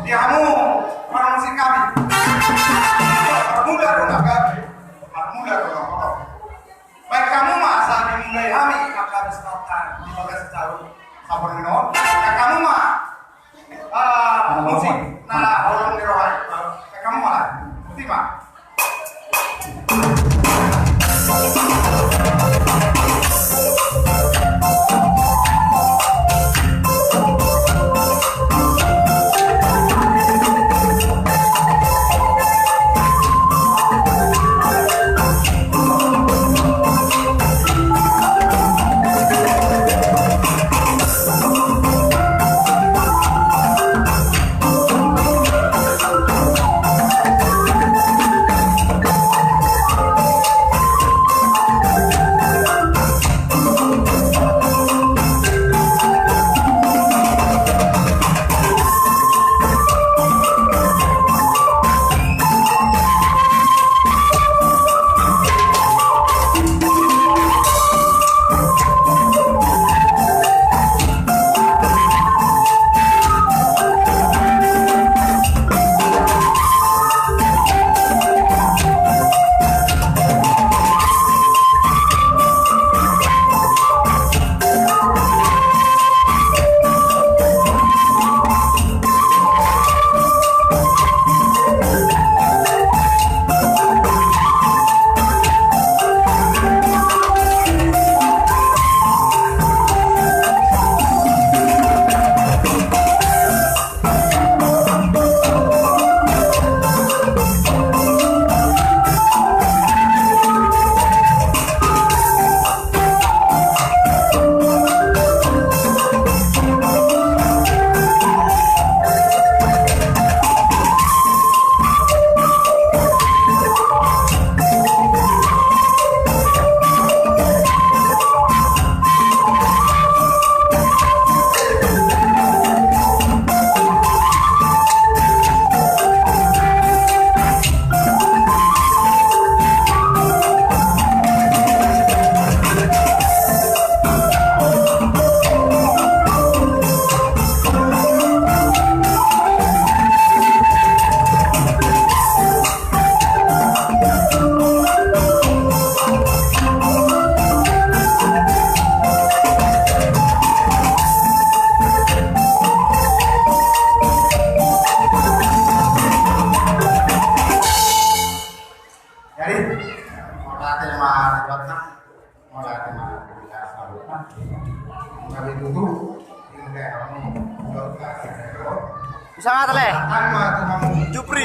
Diamu orang musik kami. Bermula dong agak. Bermula dong. Baik kamu masa dimulai kami maka disebabkan di bagian sejarah sabar minor. Baik kamu mah musik nah orang dirohai. Baik kamu mah tiba. Bisa nggak tele? Jupri.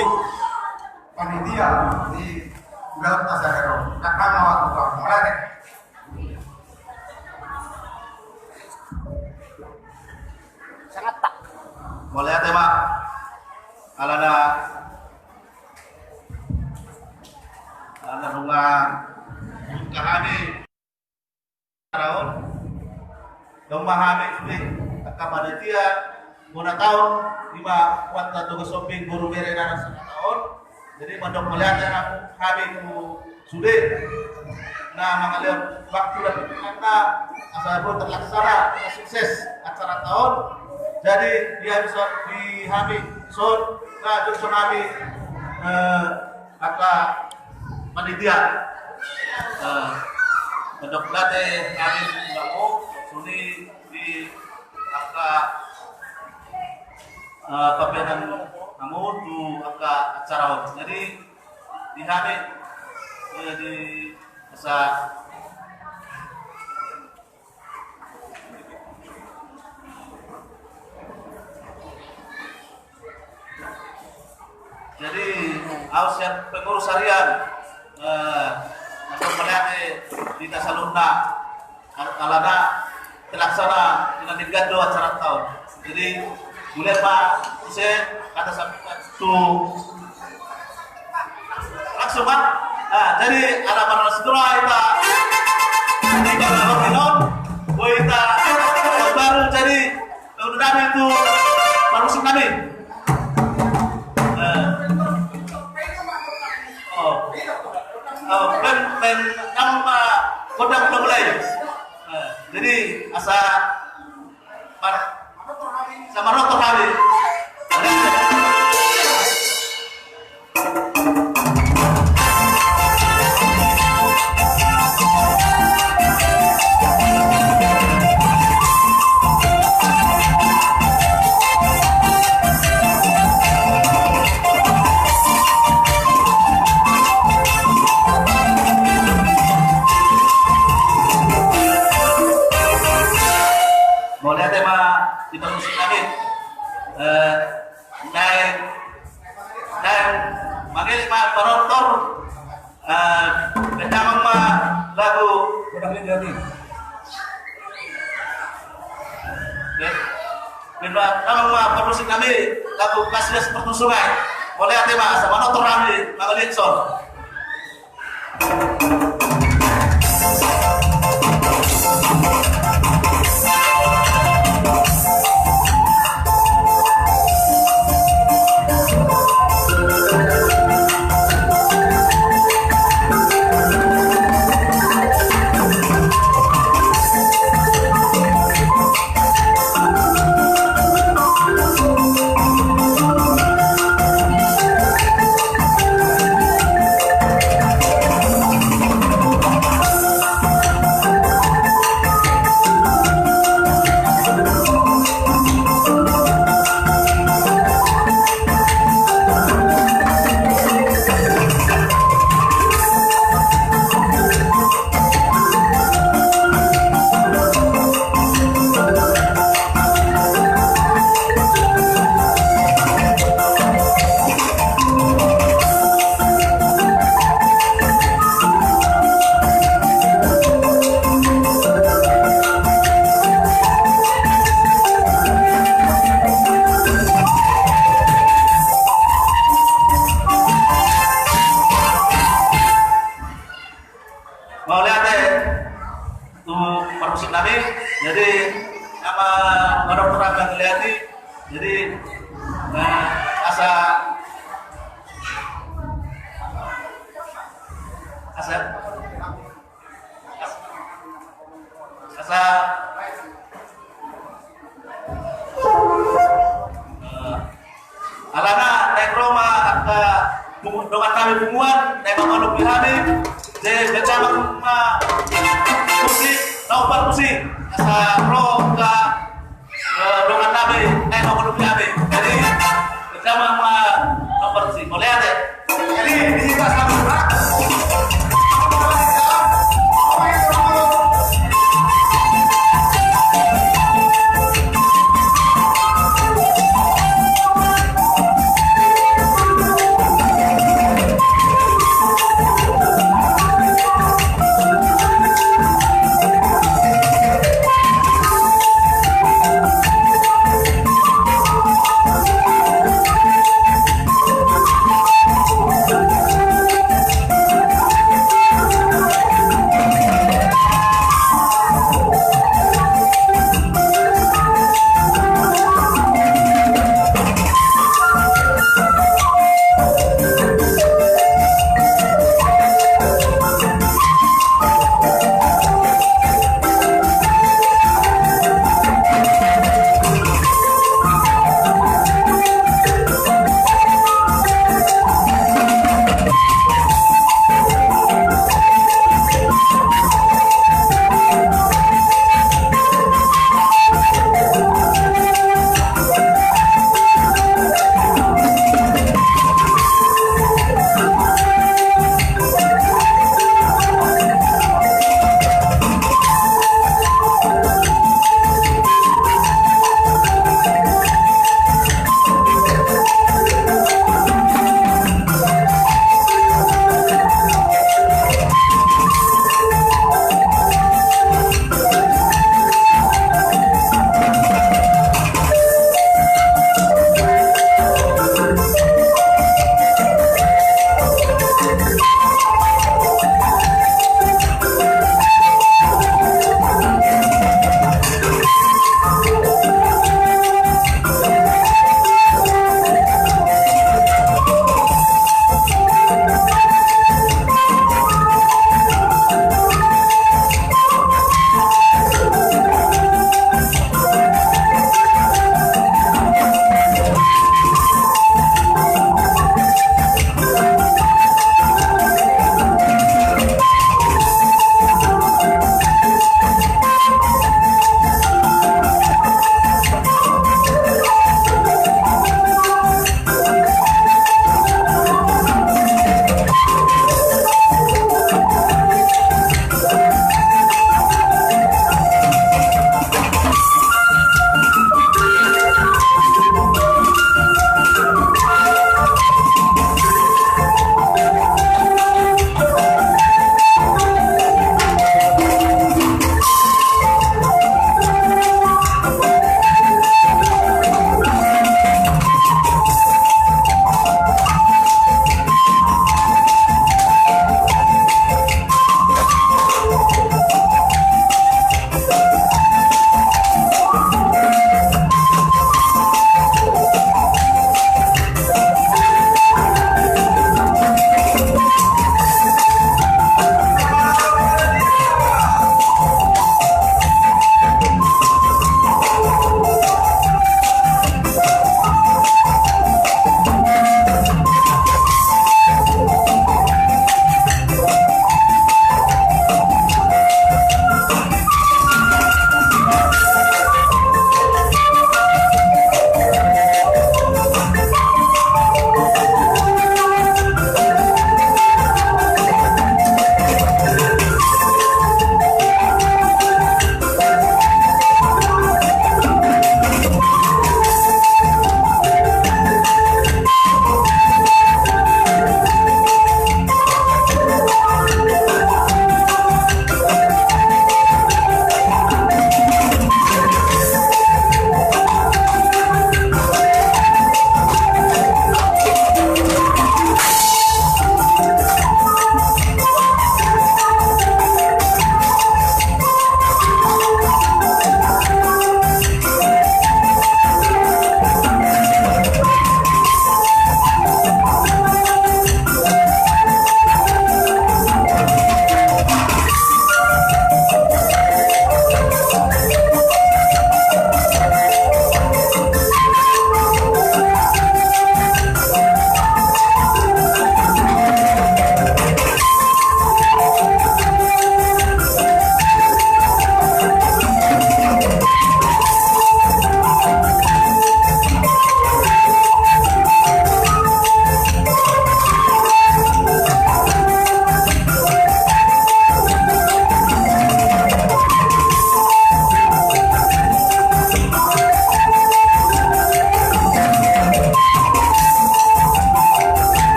Panitia di Galap Tasarero. Kakak mau tukang mulai. Sangat tak. Mulai ya tema. Alana bunga kahani tahun domba hamil ini kepada dia muna tahun lima kuat atau kesomping guru berena tahun jadi mandok melihat aku hamil sudah nah mengalir waktu dan karena asal pun terlaksana sukses acara tahun jadi dia bisa dihamil son nah tsunami maka panitia untuk latih kami mengaku suni di angka pameran kamu tu angka acara jadi di hari di masa jadi ausian pengurus harian untuk melayani di Tasalunda alana terlaksana dengan digado acara tahun. Jadi mulai Pak Hussein kata satu langsung Pak. Jadi ada para sekolah kita di dalam minum, kita baru jadi udah itu manusia kami. Ben nama kodam mulai. Jadi asa sama rotor kami. Mau lihat tema di musik kami dan manggil ma penonton kencang ma lagu Bila nama ma permusik kami lagu Kasih Seperti Sungai. Boleh tema sama notor kami manggil son. Mau lihat tuh permusik kami, jadi sama orang orang yang lihat jadi asa alana naik Roma ada dengan kami bunguan naik mengalami kami jadi bersama musik naubar musik asa pro ke dengan kami naik mengalami kami jadi bersama naubar musik boleh ada jadi di sama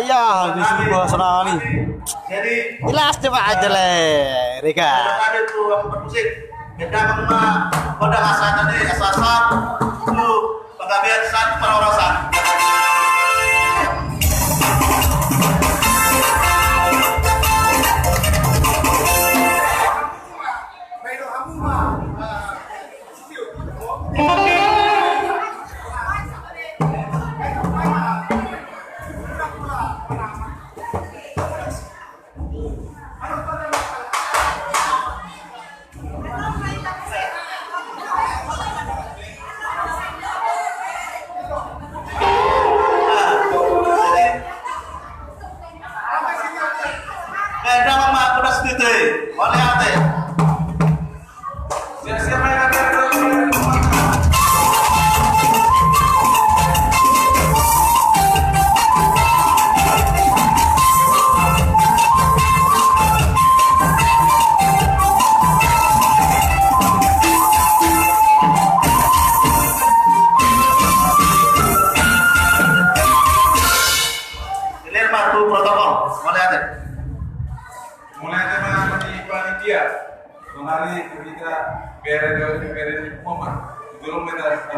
Ayah, di sebuah senang nih. Jadi Jelas coba aja le, Rika. ada tuh yang bermusik. Beda sama pada asal tadi asasan itu penggabian san perorasan. Beda sama kuda setite, oleh ate. Siapa yang akan hilir martu protokol, oleh ate. Mulai dari panitia, kemarin kita bere momen, belum kita